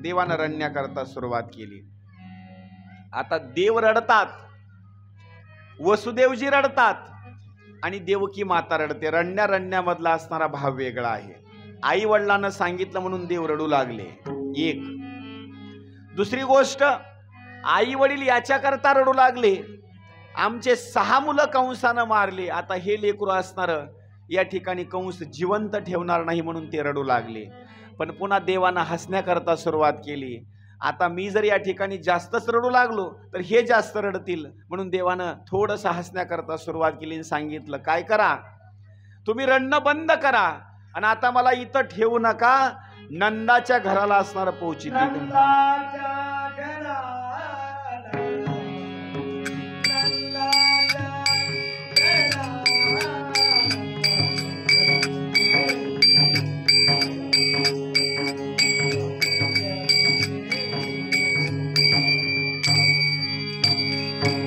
देवानं रडण्याकरता सुरुवात केली. आता देव रडतात, वसुदेवजी रडतात आणि देवकी माता रडते. रडण्यामधला असणारा भाव वेगळा आहे. आई वडिलांना सांगितलं म्हणून देव रडू लागले. एक. दुसरी गोष्ट, आई वडील याच्याकरता रडू लागले, आमचे 6 मुलं कंसानं मारले, आता हे लेकरू असणार या ठिकाणी कंस जिवंत ठेवणार नाही म्हणून ते रडू लागले. पण पुन्हा देवानं हसण्याकरता सुरुवात केली. आता मी जर या ठिकाणी जास्तच रडू लागलो तर हे जास्त रडतील म्हणून देवानं थोडंसं हसण्याकरता सुरुवात केली आणि सांगितलं, काय करा, तुम्ही रडणं बंद करा आणि आता मला इथं ठेवू नका, नंदाच्या घराला असणार पोहोचित.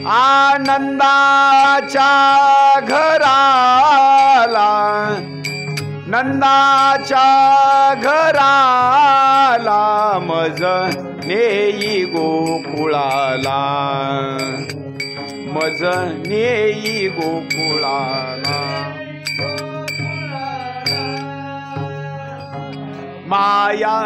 आनंदाच्या घराला, नंदाच्या घराला, मज नेई गोकुळाला, मज नेई गोकुळाला. माया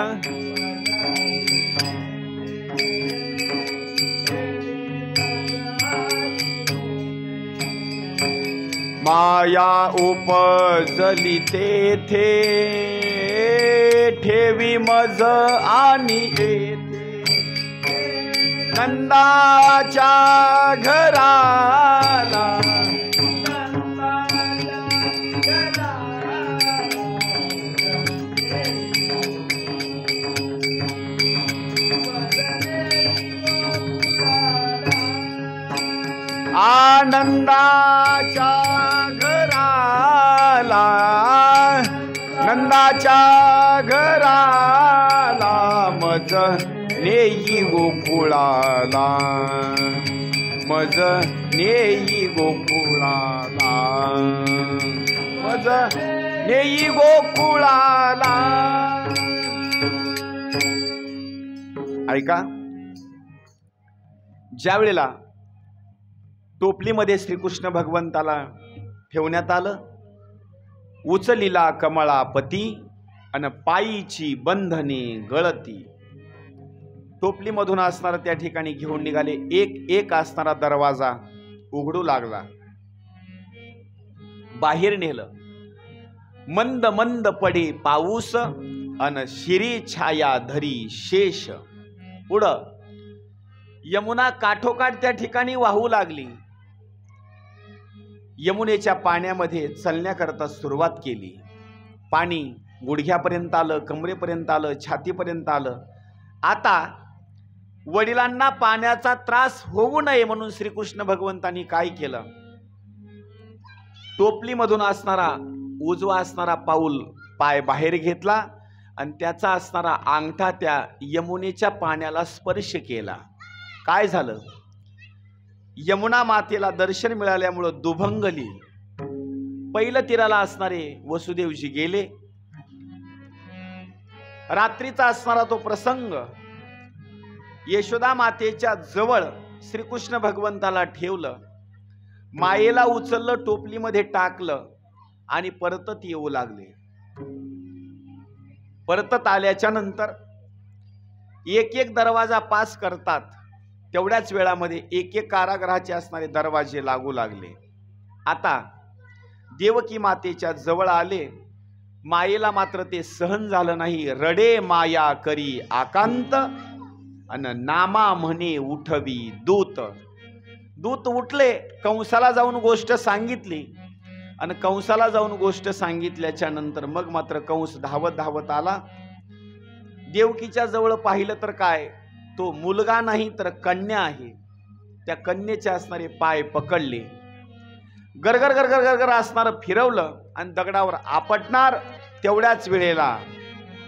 माया उपजली तेथे, ठेवी मज आणि येथे, नंदाच्या घराला, आनंदाच्या घराला, नंदाच्या घराला, मज नेई गोकुळाला, मज नेई गोकुळाला, मज नेई गोकुळाला. ऐका, ज्या वेळेला टोपलीमध्ये श्रीकृष्ण भगवंताला ठेवण्यात आलं, उचलिला कमळापती अन पायीची बंधने गळती. टोपलीमधून असणारा त्या ठिकाणी घेऊन निघाले. एक एक असणारा दरवाजा उघडू लागला, बाहेर नेलं. मंद मंद पडे पाऊस अन शिरी छाया धरी शेष. पुढं यमुना काठोकाठ त्या ठिकाणी वाहू लागली. यमुनेच्या पाण्यामध्ये चलण्याकरता सुरुवात केली. पाणी गुडघ्यापर्यंत आलं, कमरेपर्यंत आलं, छातीपर्यंत आलं. आता वडिलांना पाण्याचा त्रास होऊ नये म्हणून श्रीकृष्ण भगवंतांनी काय केलं, टोपलीमधून असणारा उजवा असणारा पाय बाहेर घेतला आणि त्याचा असणारा अंगठा त्या यमुनेच्या पाण्याला स्पर्श केला. काय झालं, यमुना मातेला दर्शन मिळाल्यामुळं दुभंगली. पहिलं तीराला असणारे वसुदेवजी गेले. रात्रीचा असणारा तो प्रसंग, यशोदा मातेच्या जवळ श्रीकृष्ण भगवंताला ठेवलं, मायेला उचललं, टोपलीमध्ये टाकलं आणि परतत येऊ लागले. परतत आल्याच्या नंतर एक एक दरवाजा पास करतात, तेवढ्याच वेळामध्ये एक एक कारागृहाचे असणारे दरवाजे लागू लागले. आता देवकी मातेच्या जवळ आले. मायेला मात्र ते सहन झालं नाही. रडे माया करी आकांत अन नामा म्हणे उठवी दूत. दूत उठले, कंसाला जाऊन गोष्ट सांगितली आणि कंसाला जाऊन गोष्ट सांगितल्याच्या नंतर मग मात्र कंस धावत धावत आला. देवकीच्या जवळ पाहिलं तर काय, तो मुलगा नाही तर कन्या आहे. त्या कन्येचे असणारे पाय पकडले, गरगर गरगर गरगर असणार फिरवलं आणि दगडावर आपटणार. तेवढ्याच वेळेला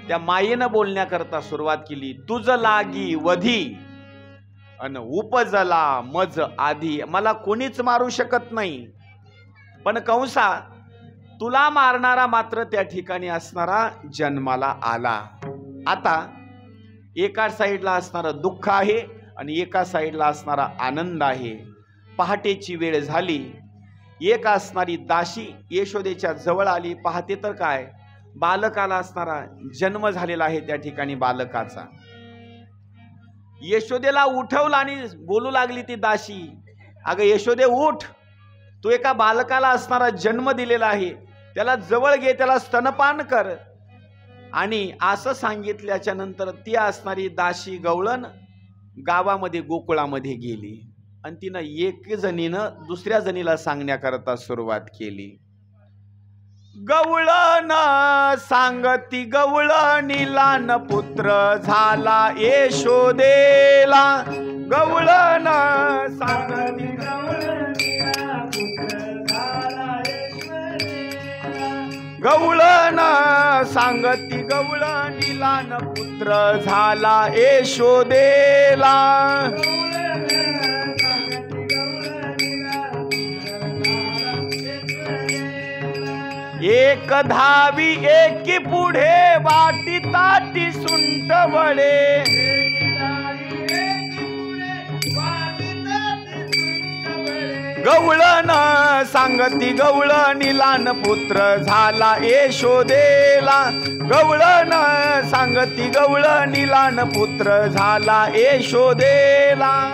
त्या मायेनं बोलण्याकरता सुरुवात केली, तुझ लागी वधी अन उपजला मज आधी. मला कोणीच मारू शकत नाही, पण कंसा तुला मारणारा मात्र त्या ठिकाणी असणारा जन्माला आला. आता एका साईडला असणारं दुःख आहे आणि एका साईडला असणारा आनंद आहे. पहाटेची वेळ झाली. एक असणारी दासी यशोदेच्या जवळ आली. पाहते तर काय, बालकाला असणारा जन्म झालेला आहे त्या ठिकाणी बालकाचा. यशोदेला उठवलं आणि बोलू लागली ती दासी, अगं यशोदे उठ, तू एका बालकाला असणारा जन्म दिलेला आहे, त्याला जवळ घे, त्याला स्तनपान कर. आणि असं सांगितल्याच्या नंतर ती असणारी दासी गवळण गावामध्ये गोकुळामध्ये गेली आणि तिनं एक जणीनं दुसऱ्या जणीला सांगण्याकरता सुरुवात केली. गवळण सांगती गवळणीला न पुत्र झाला यशोदेला. गवळण सांगती गवळण सांगती गवळणीला न पुत्र झाला यशोदेला. एक धावी एकी पुढे वाटी ताटी सुंट वळे. गवळण सांगती गवळणीला न पुत्र झाला यशोदेला. गवळण सांगती गवळणीला न पुत्र झाला यशोदेला.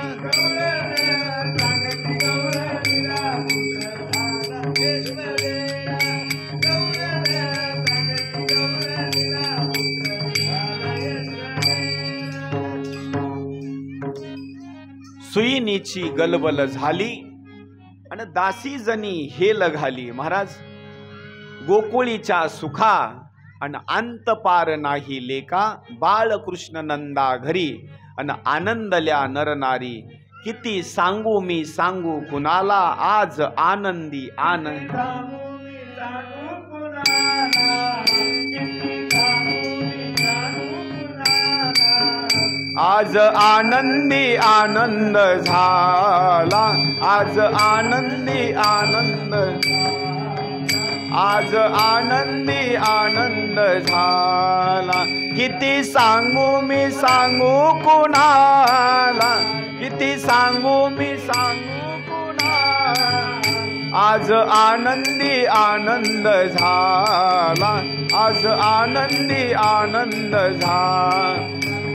सुईनीची गलबल झाली आणि दासी जणी हेल घाली. महाराज, गोकुळीच्या सुखा आणि अंत पार नाही लेका. बाळकृष्ण नंदा घरी आणि आनंदल्या नरनारी. किती सांगू मी सांगू कुणाला, आज आनंदी आनंद. आज आनंदी आनंद झाला. आज आनंदी आनंद. आज आनंदी आनंद झाला. किती सांगू मी सांगू कुणाला. किती सांगू मी सांगू कुणाला. आज आनंदी आनंद झाला. आज आनंदी आनंद झाला.